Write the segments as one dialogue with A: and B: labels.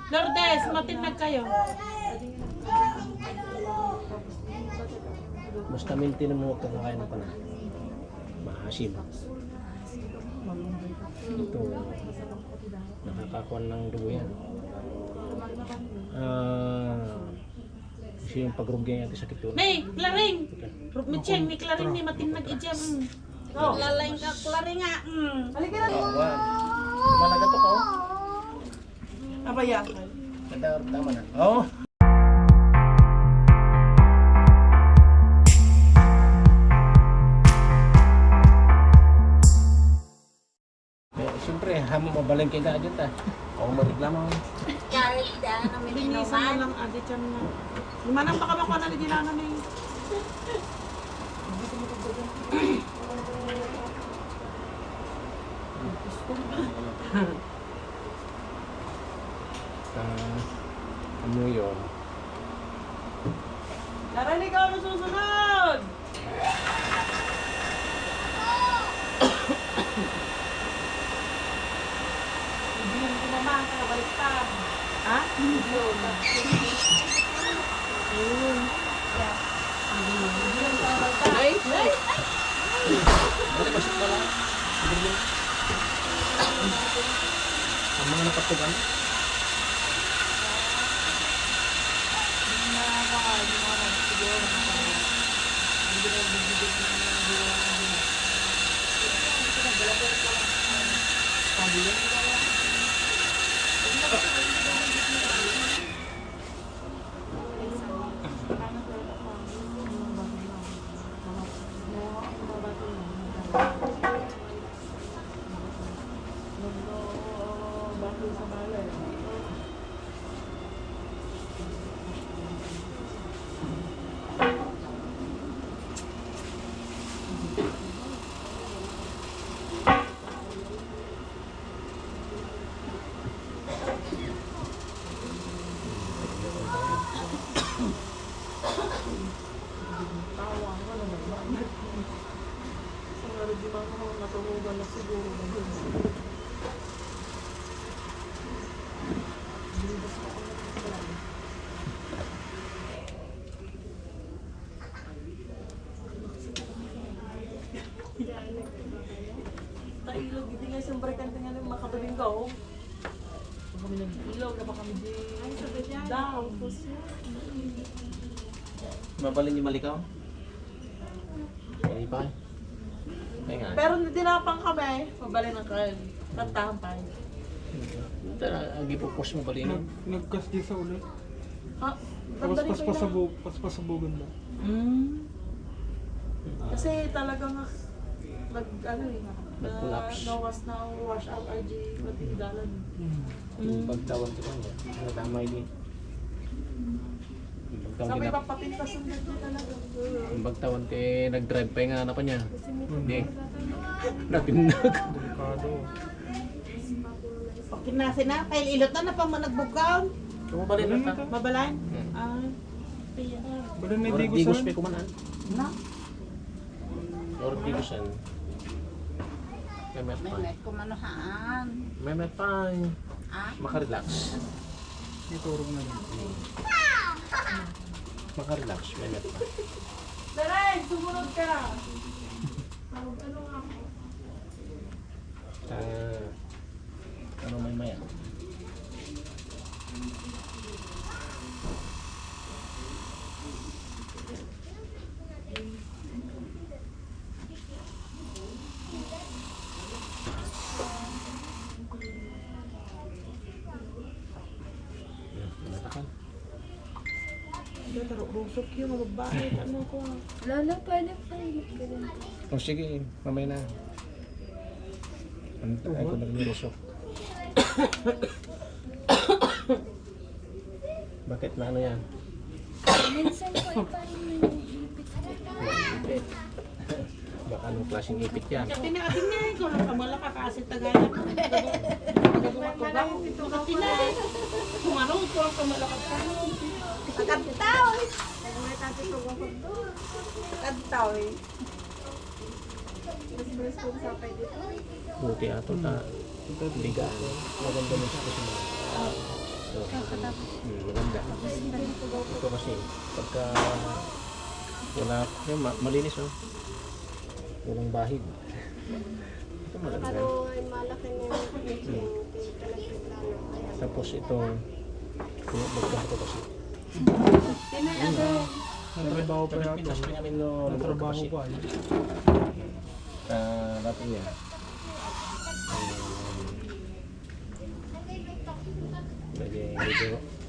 A: Lourdes, matinag kayo.
B: Basta maintain mo ito na kaya ng pana. Maasim. Ito, nakakakuan ng dugo yan. Kasi yung pagrugay natin sa kito.
A: May, klaring! Micheng, may klaring ni matinag ijam. Lalaing ka, klaring nga. Halika na.
B: Malaga to ko.
A: Abaya.
B: Tama na. Oo. Siyempre, hamo mabalang kayo dyan ta. Oo, mariklamo.
C: Kahit daan namin
A: Linisan na lang adi dyan na. Limanang baka makuha na rin na may.
B: Ano yun?
A: Narinig ako na susunod! Hindi mo kumamang ka nabaliktad. Ha? Yun. Ayun. Ay! Ay!
B: Balik pasok na lang. Ang mga napatugan.
A: Tailog, hindi nga siyang barikan tingnan yung makababing ko. Kami nag-ilaw na ba kami di... Ay, sabi niya. Daw.
B: Mabalin yung malikaw? Hindi pa. Kaya nga.
A: Pero dinapang kami. Mabalin ang kain. Kantahan pa.
B: Tara, agi-pupos mo balin.
D: Nagkas di sa ulit.
A: Ha?
D: Tapos
A: Tandali ko yun.
D: paspasabugan na.
A: Kasi talaga nga ano eh.
B: Nag-collapse.
A: Nawas na ang wash out RG matigalan.
B: Pagtawan ko lang. Natamay din.
A: Sabi papapintasan na ito talaga.
B: Yung bagtawan kay nag-drive pa yung anak pa niya. Hindi. Natinag.
D: Delikado.
E: Okay na sina, kaya ilot na pa man nagbukaw.
B: Kumabalin na ta.
A: Mabalan?
B: Hmm.
A: Ah, piya.
D: Bala na
B: Or
D: di
B: digos
D: gusan.
B: pa kumanan.
E: Na?
B: Or digosan. Memet pa.
C: May kumanuhaan.
B: Memet pa.
C: Ah?
B: Makarelax.
D: Iturong na lang.
B: Makarelax. Memet pa.
A: Daray, sumunod ka! Ano nga ako?
B: Ano may maya? Natakan.
A: Pero rusok yung babae. Ano ko?
C: Lala, pwede pa ka din.
B: Oh sige, mamaya na. Ay ko nagmirusok. Bakit na ano yan?
C: Minsan po iparin mo yung ipit.
B: Baka anong klaseng ipit yan?
E: Tinaabing niya, ikaw lang pamala kakasit tagalan. Nagagawa ko ba? Tinay. Kung ano, ikaw lang pamala kakasit.
C: Pagkabitaw!
E: Kantaw eh.
B: Buti ato ta. Bigaan. Maganda mo sa kusunod. So, Maganda. Ito kasi, pagka wala, yun, malinis oh. Walang bahid. Ito maganda.
C: Pero ay malaki na yung pinagplano. Kaya
B: Tapos ito, magkakato kasi.
D: Natrabaho pa yata.
B: Pinas pa namin no,
D: Natrabaho pa eh.
B: Dati niya.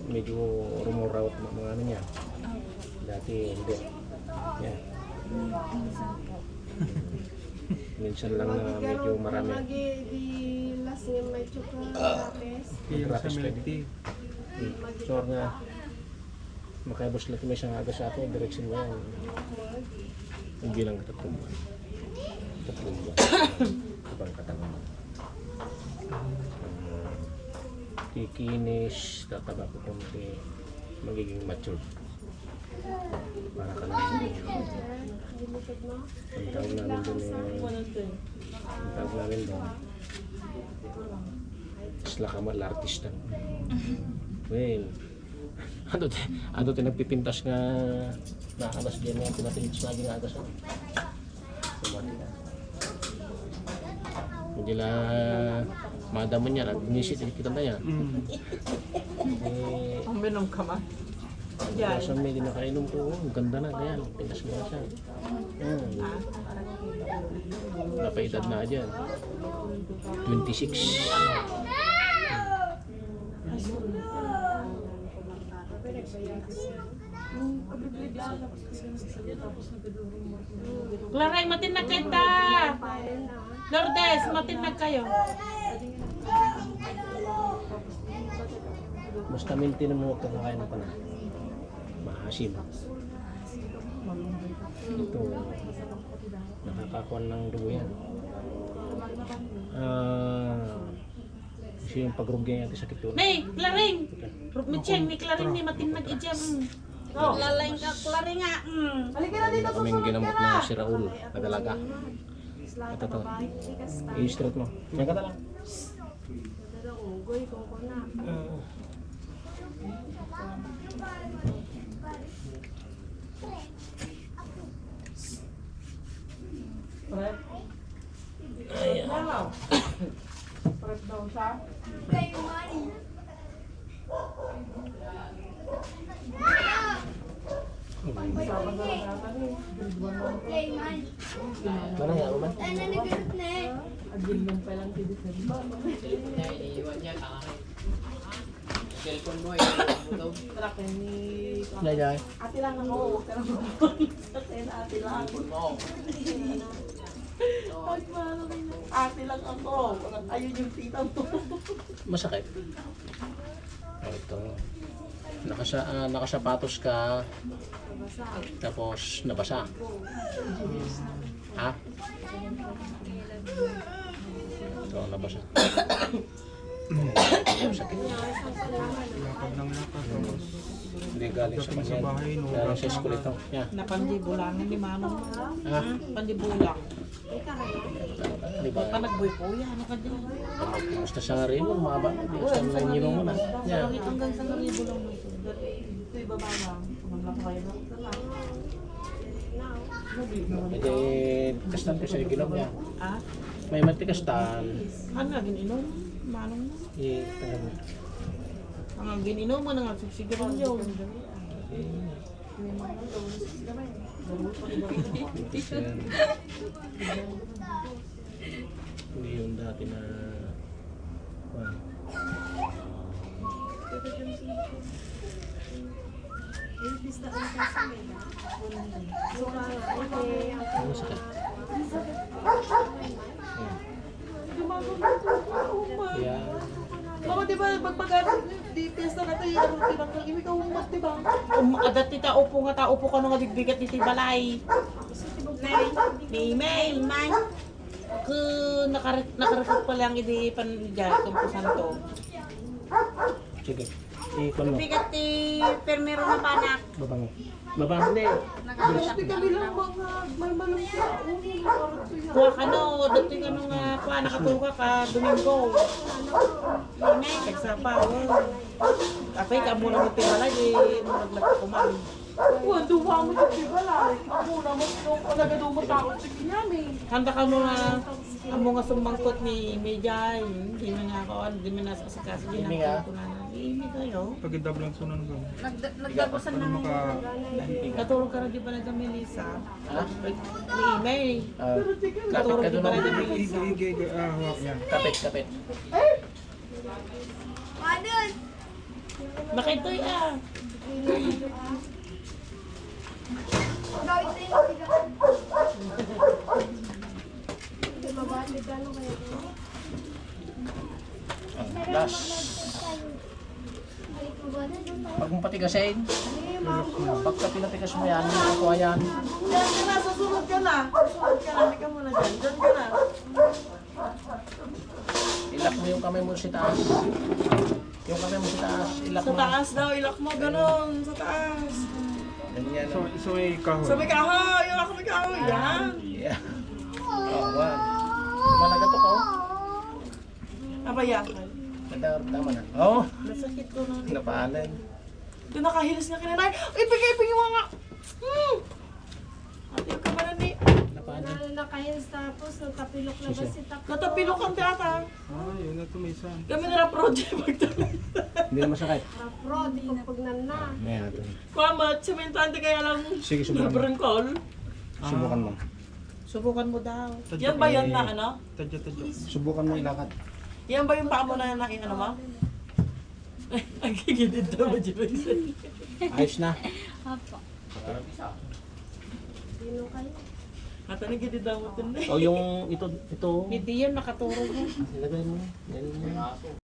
B: Medyo rumuraw at mga ano niya. Dati hindi. Yan. Minsan lang na medyo marami.
C: lagi di last niya may chocolate.
D: Kaya sa milk tea.
B: So nga, makaibos lang may isang aga sa akin, direction mo yan. Hindi lang tatlong buwan. Tatlong buwan. Ibang katangan. Kikinis, tataba ko konti, magiging matured. Para ka lang ang tawag namin doon ang tawag namin doon isla ka artista. Well, ano tayo nagpipintas nga nakalas dyan nga pinapintas lagi nga agas hindi lang madaman niya nag-inisit kita na yan
A: Ang binom ka man. Yan.
B: Sa may dinakainom ko, ang ganda na, kaya pinas mo na siya. Napaedad na dyan. 26.
E: Claray, matinag kita! Lourdes, matinag kayo.
B: Basta maintain mo huwag kang kakain ng panan. Mahasim. Ito, nakakakuan ng dugo yan. Kasi yung pagrugay natin sakit yun.
E: Nay, Claring! Mitcheng, ni Claring ni matinag ijam. Lalaing ka, Claring nga.
B: Hindi na kaming ginamot na si Raul, nagalaga. Ito to. I-straight mo. Yan ka na lang.
A: Prep. Prep daw siya. Sabang na lang yata ni. Grade 1 lang.
B: Mana ya, Roman?
A: Agil yung pa lang si December. Tara kayo ni...
B: Jai.
A: Ate lang ako. Huwag ka lang Kasi ate lang. Ate lang ako. Ayun yung tita mo.
B: Masakit. Ito. Nakasapatos ka. Tapos nabasa. Ha? Ito, nabasa. Sakit.
D: Lakad ng lakad. Tapos
B: Hindi galing sa
D: sa bahay,
B: kanya.
D: no?
B: Galing sa school ito. Yeah.
E: Napandibulangan ni Manong.
B: Ha?
E: Pandibulang.
B: Di ba?
E: Ka nagboy po yan. Ano ka dyan?
B: Kumusta sa rin mo? Mga ba? Basta na inyo mo na. Yeah.
E: Bakit hanggang sa naribo lang mo ito?
A: Ito yung baba lang. Pumangla ko kayo lang.
B: Hindi, kastan ko sa ilog niya.
E: Ah?
B: May matikastan.
E: Ano nga gininom? Manong na. Ang gininom mo na nga sigsigaran yun.
B: Hindi yung dati na... Ano sakit? Yeah.
A: Mama, di ba, pagpag-aral, di pesta na tayo, ano, tinanggal, ibig ka umat, di ba?
E: Adat ti taupo nga taupo ka nung bigbigat dito balay. May email man. Ke nakarecord pa lang hindi pandiyan tumpusan to.
B: Sige. Ikon mo.
C: Bigat ti permero na panak.
B: Babang. Babang hindi.
A: Hindi kami lang mga malmalang siya.
E: Kuha ka no, dati ka nung kuha nakatuka ka Domingo. Email kagsa pa. Apay ka muna mo tibalay eh. Nagkumain.
A: Wala, duwa mo sa tibalay. Ako na mo, nung mo takot sa kinyan eh.
E: Handa ka muna ang mga sumangkot ni Medjay. Hindi mo na ako, hindi mo na sa kasi ginagawa ko na. Iimi kayo.
D: Pag idablang sunan ko.
C: Nagdapasan
D: Para maka...
E: Katulog ka na di ba na Melissa? Ni Imay.
B: Kapit
E: Katulog
B: ka
E: di
B: doon.
E: ba na Melissa?
D: Hawak yan.
B: Kapit.
E: Makitoy ah.
C: Mabati ka ano kaya?
B: Last. Pag mong patigasin, pagka pinatigas mo yan, kukuha yan.
A: Diyan ka na, susunod ka na. Susunod ka na, hindi ka muna dyan. Diyan ka na.
B: Ilak mo yung kamay mo sa taas. Yung kamay mo sa taas, ilak
A: Sa
B: mo.
A: taas daw, ilak mo, ganon. Sa taas.
B: Ganyan.
D: So may kahoy.
A: Sabi ka, ha, ilak mo ka, yan.
B: Yeah. Oh, one. Managatok ko.
A: Napayakan.
B: Tama na. Oh,
E: Nasakit ko na.
B: napaanan.
A: Doon nakahilis na kinanay. Ipig yung mga. Ate, yung kamanan ni.
B: Napaanan.
C: Nakahils tapos natapilok na ba si Tap?
A: Natapilok ang teata.
D: Yun na tumisan.
A: Kami na project magdala.
B: Hindi na masakit.
C: Rapro, di ko pagnan na.
B: Ngayon ito.
A: Kuamat, sementante kaya lang.
B: Sige, subukan mo.
A: Libreng call.
B: Subukan mo.
E: Subukan mo daw.
A: Yan ba yan na ano?
D: Tadya.
B: Subukan mo ilakad.
A: Yan ba yung paa mo na ano mo? Ang gigilid daw mo, Jason.
B: Ayos na.
C: Sino kayo?
A: At ano gilid daw mo dun eh.
B: O yung ito.
E: Hindi yun nakaturo mo.
B: Ilagay mo. Ganyan mo.